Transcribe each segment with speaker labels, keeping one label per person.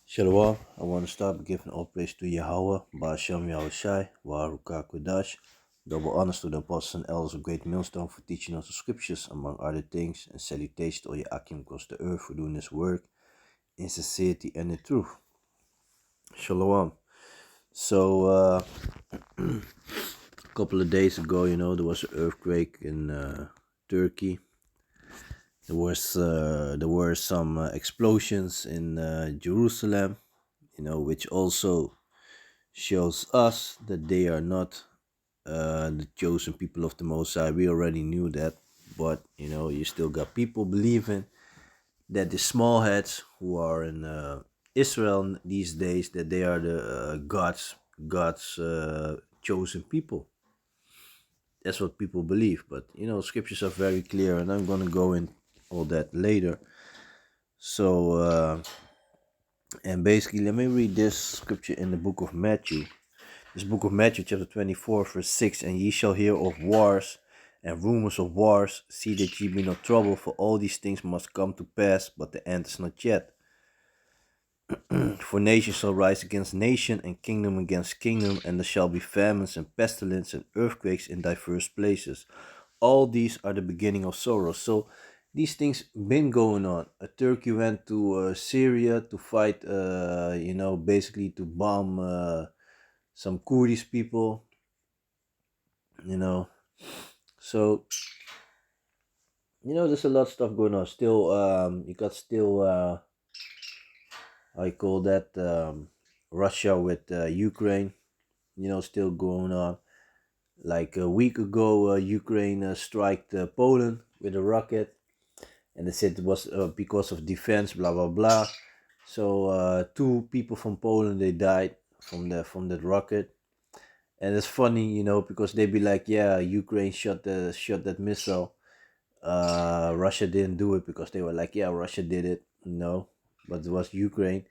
Speaker 1: Shalom, I want to start by giving all praise to Yahweh, Ba'ashem Yahushai, Waharuka Kodash. Double honors to the apostles and elders of Great Millstone for teaching us the scriptures, among other things, and salutations to all your Akim across the earth for doing this work in sincerity and in truth. Shalom. So, a couple of days ago, there was an earthquake in Turkey. There were some explosions in Jerusalem, which also shows us that they are not the chosen people of the Most High. We already knew that, but you still got people believing that the small heads who are in Israel these days, that they are the God's chosen people. That's what people believe, but scriptures are very clear, and I'm gonna go in all that later. So, and basically, let me read this scripture in the book of Matthew. This book of Matthew, chapter 24, verse 6, and ye shall hear of wars and rumors of wars. See that ye be not troubled, for all these things must come to pass, but the end is not yet. For nation shall rise against nation, and kingdom against kingdom, and there shall be famines and pestilence and earthquakes in diverse places. All these are the beginning of sorrows. So these things been going on. Turkey went to Syria to fight, basically to bomb some Kurdish people, So, there's a lot of stuff going on. Still, you got still, I call that, Russia with Ukraine, still going on. Like a week ago, Ukraine striked Poland with a rocket, and they said it was because of defense, blah blah blah. So two people from Poland, they died from that rocket, and it's funny, because they be like, yeah, Ukraine shot that missile. Russia didn't do it because they were like, yeah, Russia did it, but it was Ukraine.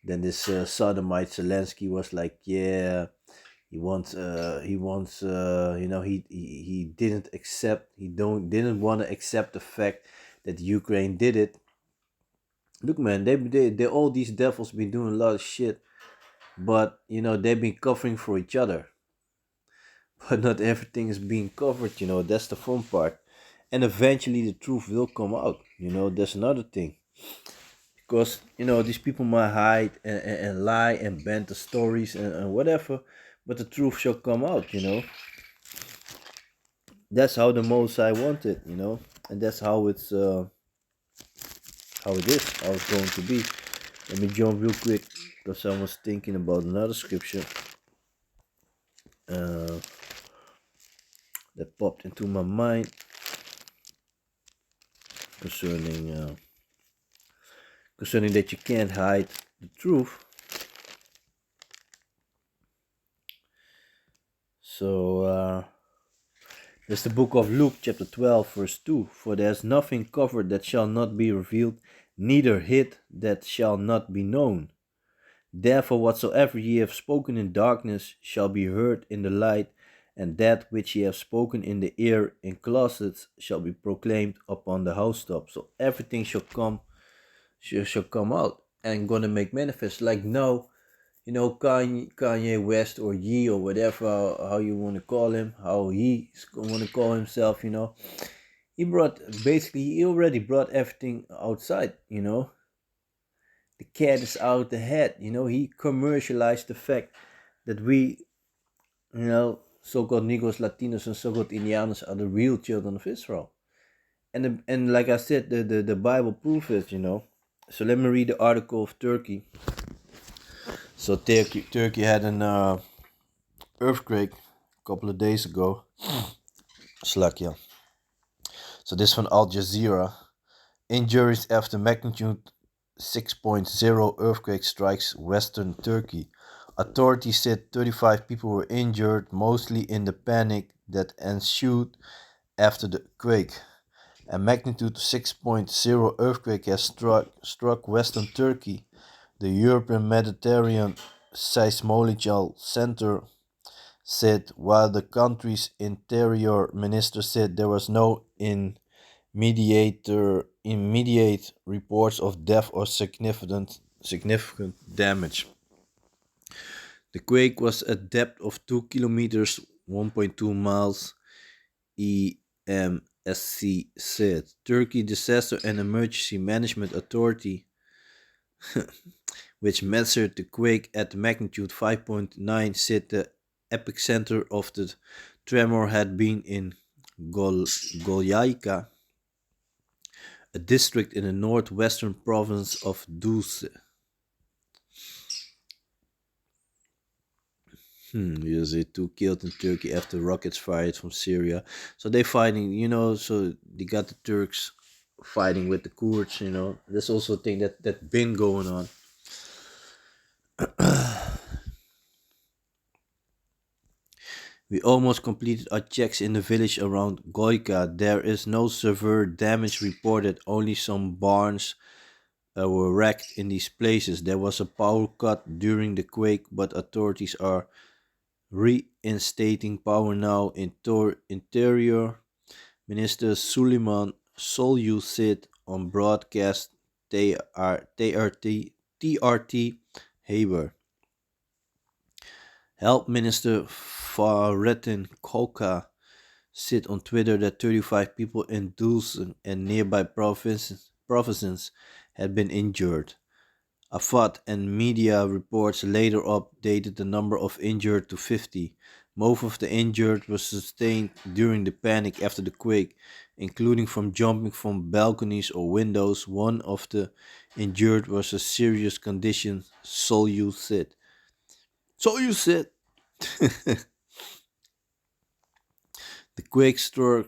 Speaker 1: Then this sodomite Zelensky was like, yeah, he didn't accept, didn't want to accept the fact that Ukraine did it. Look, man, they all these devils been doing a lot of shit, but they've been covering for each other. But not everything is being covered, that's the fun part. And eventually the truth will come out, that's another thing. Because, these people might hide and lie and bend the stories and whatever, but the truth shall come out, That's how the Most High wanted, and that's how it is, how it's going to be. Let me jump real quick, because I was thinking about another scripture that popped into my mind concerning that you can't hide the truth. So there's the book of Luke, chapter 12, verse 2. For there's nothing covered that shall not be revealed, neither hid that shall not be known. Therefore whatsoever ye have spoken in darkness shall be heard in the light, and that which ye have spoken in the ear in closets shall be proclaimed upon the housetop. So everything shall come out and gonna make manifest. Like now, Kanye West or Ye or whatever, how you want to call him, how he want to call himself, he already brought everything outside, The cat is out the hat, he commercialized the fact that we, so-called Negroes, Latinos, and so-called Indianos are the real children of Israel. And like I said, the Bible proves it, So let me read the article of Turkey. So Turkey had an earthquake a couple of days ago. Slakia. So this from Al Jazeera. Injuries after magnitude 6.0 earthquake strikes western Turkey. Authorities said 35 people were injured, mostly in the panic that ensued after the quake. A magnitude 6.0 earthquake has struck western Turkey. The European Mediterranean Seismological Center said, while the country's interior minister said there was no immediate reports of death or significant significant damage. The quake was at depth of 2 kilometers, 1.2 miles, EMSC said. Turkey Disaster and Emergency Management Authority, which measured the quake at magnitude 5.9, said the epicenter of the tremor had been in Golyaika, a district in the northwestern province of Duse. Usually two killed in Turkey after rockets fired from Syria. So they fighting, so they got the Turks fighting with the Kurds. There's also a thing that been going on. We almost completed our checks in the village around Goika. There is no severe damage reported, only some barns were wrecked in these places. There was a power cut during the quake, but authorities are reinstating power now. Interior Minister Suleiman Soylu said on broadcast TRT Haber. Health Minister Fahrettin Koka said on Twitter that 35 people in Dulce and nearby provinces had been injured. Afad and media reports later updated the number of injured to 50. Most of the injured were sustained during the panic after the quake, including from jumping from balconies or windows. One of the injured was a serious condition, Soyuz said. Soyuz said. The quake struck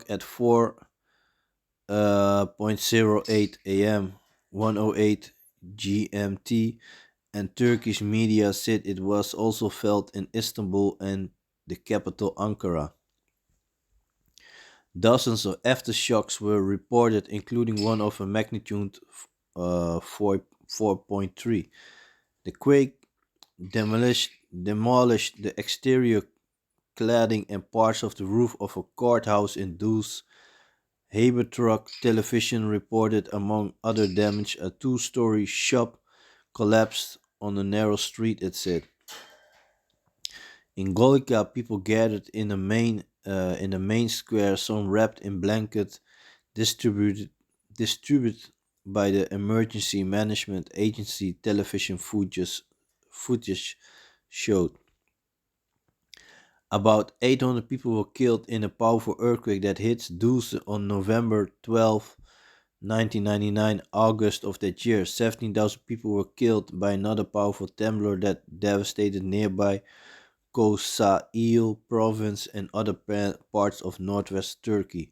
Speaker 1: at 4:08 a.m. 108 GMT, and Turkish media said it was also felt in Istanbul and the capital Ankara. Dozens of aftershocks were reported, including one of a magnitude 4.3. The quake demolished the exterior cladding and parts of the roof of a courthouse in Duz. Habertrack Television reported, among other damage, a two-story shop collapsed on a narrow street, it said. In Golika, people gathered in the main square, some wrapped in blankets, distributed by the Emergency Management Agency. Television footage showed. About 800 people were killed in a powerful earthquake that hit Dulce on November 12, 1999. August of that year. 17,000 people were killed by another powerful tremor that devastated nearby Kocaeli province and other parts of northwest Turkey.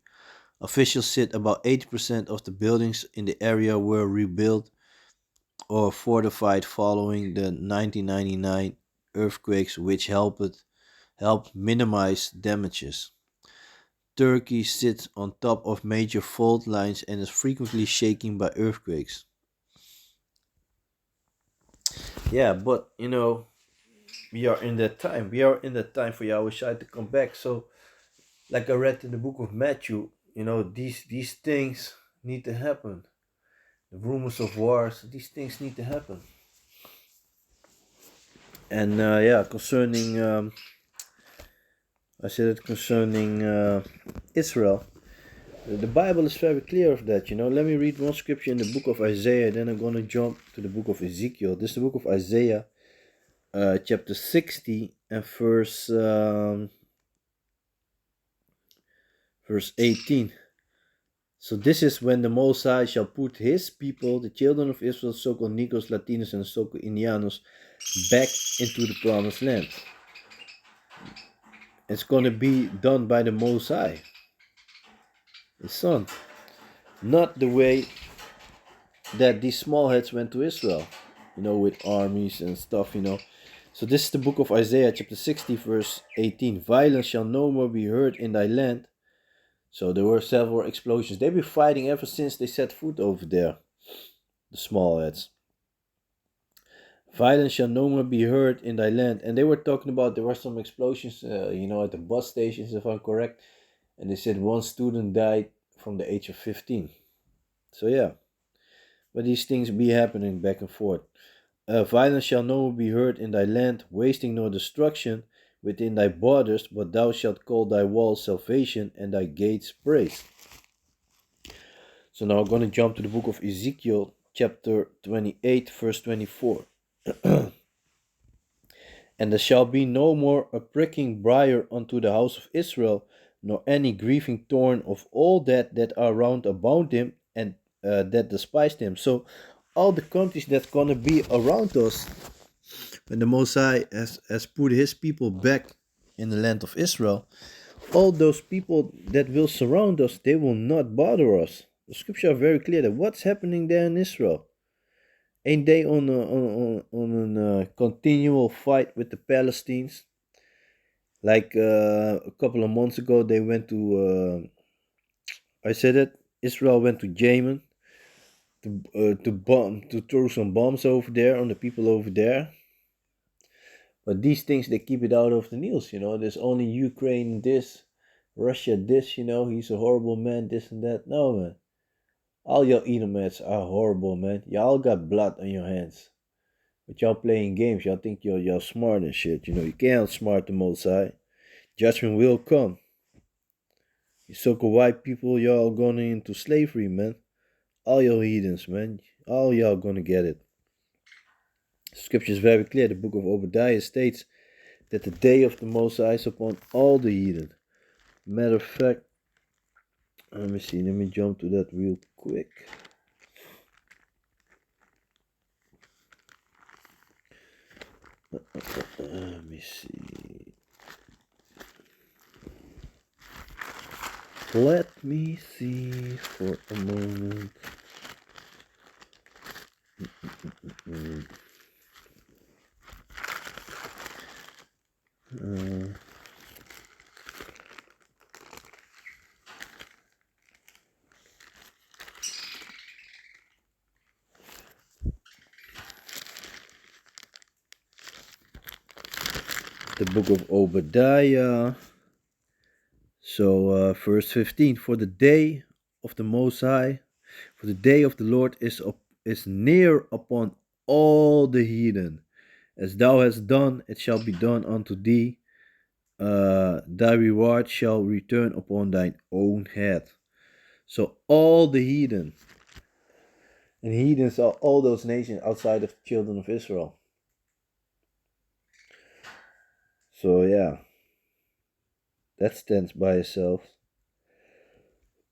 Speaker 1: Officials said about 80% of the buildings in the area were rebuilt or fortified following the 1999 earthquakes, which helped minimize damages. Turkey sits on top of major fault lines and is frequently shaken by earthquakes. Yeah, but we are in that time. We are in that time for Yahweh to come back. So, like I read in the book of Matthew, these things need to happen. The rumors of wars, these things need to happen. And concerning, I said it concerning Israel. The Bible is very clear of that. Let me read one scripture in the book of Isaiah, then I'm going to jump to the book of Ezekiel. This is the book of Isaiah, chapter 60 and verse 18. So this is when the Most High shall put his people, the children of Israel, so-called Negroes, Latinos, and so-called Indianos, back into the promised land. It's going to be done by the Most High, his son. Not the way that these small heads went to Israel, with armies and stuff, So this is the book of Isaiah, chapter 60, verse 18. Violence shall no more be heard in thy land. So there were several explosions. They've been fighting ever since they set foot over there, the small heads. Violence shall no more be heard in thy land. And they were talking about there were some explosions, at the bus stations, if I'm correct. And they said one student died from the age of 15. So yeah. But these things be happening back and forth. Violence shall no more be heard in thy land, wasting nor destruction within thy borders, but thou shalt call thy walls salvation and thy gates praise. So now I'm going to jump to the book of Ezekiel, chapter 28, verse 24. And there shall be no more a pricking briar unto the house of Israel, nor any grieving thorn of all that are round about him, and that despised him. So all the countries that's gonna be around us, when the Mosai has put his people back in the land of Israel, all those people that will surround us, they will not bother us. The scripture are very clear that what's happening there in Israel. Ain't they on a continual fight with the Palestinians? Like a couple of months ago, they went to. I said it. Israel went to Yemen to throw some bombs over there on the people over there. But these things they keep it out of the news. There's only Ukraine this, Russia this. He's a horrible man. This and that. No man, all y'all Edomites are horrible, man. Y'all got blood on your hands. But y'all playing games, y'all think y'all smart and shit. You can't outsmart the Most High. Judgment will come. You so-called white people, y'all going into slavery, man. All y'all heathens, man. All y'all gonna get it. Scripture is very clear. The book of Obadiah states that the day of the Most High is upon all the heathen. Matter of fact, let me see. Let me jump to that real quick. Let me see. Let me see for a moment. The book of Obadiah. So, verse 15: For the day of the Most High, for the day of the Lord is near upon all the heathen. As thou hast done, it shall be done unto thee. Thy reward shall return upon thine own head. So all the heathen, and heathens are all those nations outside of the children of Israel. So yeah, that stands by itself.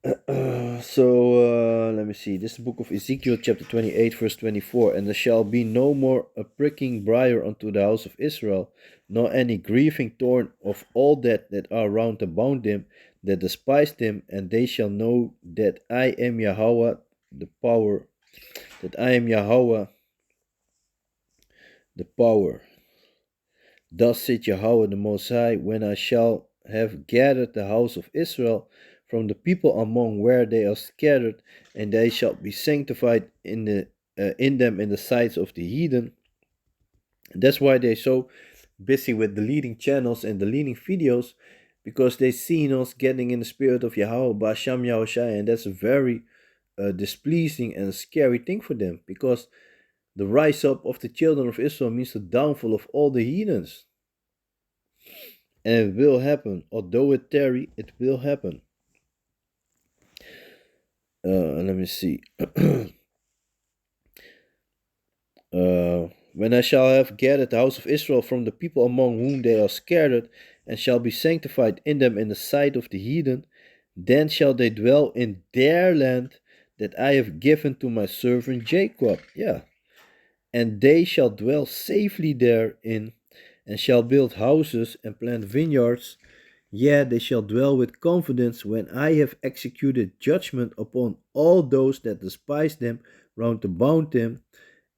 Speaker 1: Let me see. This is the book of Ezekiel, chapter 28, verse 24. And there shall be no more a pricking briar unto the house of Israel, nor any grieving thorn of all that are round about them that despised him, and they shall know that I am Yahweh, the power, that I am Yahweh, the power. Thus saith Yahweh the Most High, when I shall have gathered the house of Israel from the people among where they are scattered, and they shall be sanctified in them in the sights of the heathen. And that's why they're so busy with deleting channels and deleting videos, because they seen us getting in the spirit of Yahweh, Basham Yahushai, and that's a very displeasing and scary thing for them, because the rise up of the children of Israel means the downfall of all the heathens. And it will happen. Although it tarry, it will happen. Let me see. When I shall have gathered the house of Israel from the people among whom they are scattered, and shall be sanctified in them in the sight of the heathen, then shall they dwell in their land that I have given to my servant Jacob. Yeah. And they shall dwell safely therein, and shall build houses and plant vineyards. Yea, they shall dwell with confidence when I have executed judgment upon all those that despise them round about them,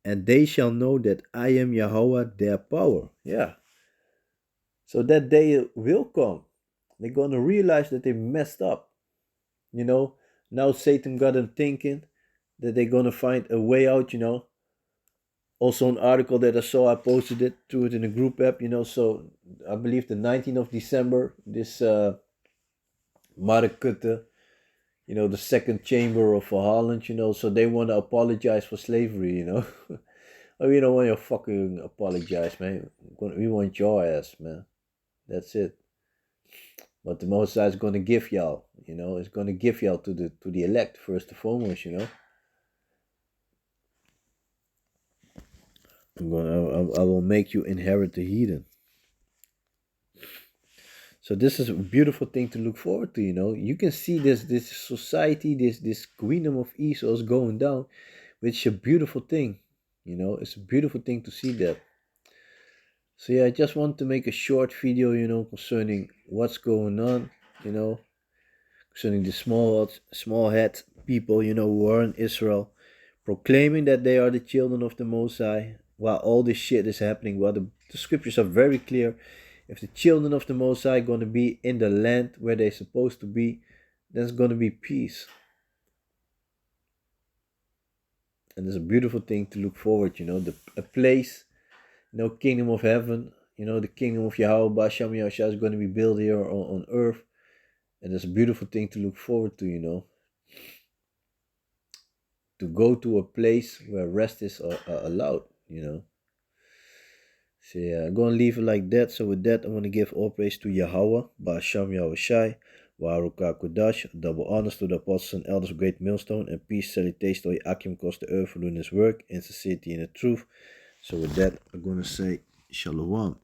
Speaker 1: and they shall know that I am Yahweh their power. Yeah. So that day will come. They're going to realize that they messed up. Now Satan got them thinking that they're going to find a way out. Also an article that I saw, I posted it, threw it in a group app, so I believe the 19th of December, this Mark Kutte, the second chamber of Holland, so they want to apologize for slavery. Oh, we don't want your fucking apologize, man. We want your ass, man. That's it. But the Most High is gonna give y'all, it's gonna give y'all to the elect first and foremost. I will make you inherit the heathen. So this is a beautiful thing to look forward to. You can see this society, this kingdom of Esau is going down, which is a beautiful thing. It's a beautiful thing to see that. So yeah, I just want to make a short video, concerning what's going on, you know, concerning the small head people, who are in Israel, proclaiming that they are the children of the Most High, while all this shit is happening. Well, the scriptures are very clear. If the children of the Most High are going to be in the land where they're supposed to be, there's going to be peace. And it's a beautiful thing to look forward, a place, kingdom of heaven, the kingdom of Yahweh Basham Yahshua is going to be built here on earth. And it's a beautiful thing to look forward to, to go to a place where rest is allowed. So yeah, I'm going to leave it like that. So with that, I want to give all praise to Yahweh, Basham Yahushai, Waruka Kudash, double honors to the apostles and elders of Great Millstone, and peace, salutation to Akim across the earth for doing his work in sincerity and the truth. So with that, I'm going to say Shalom.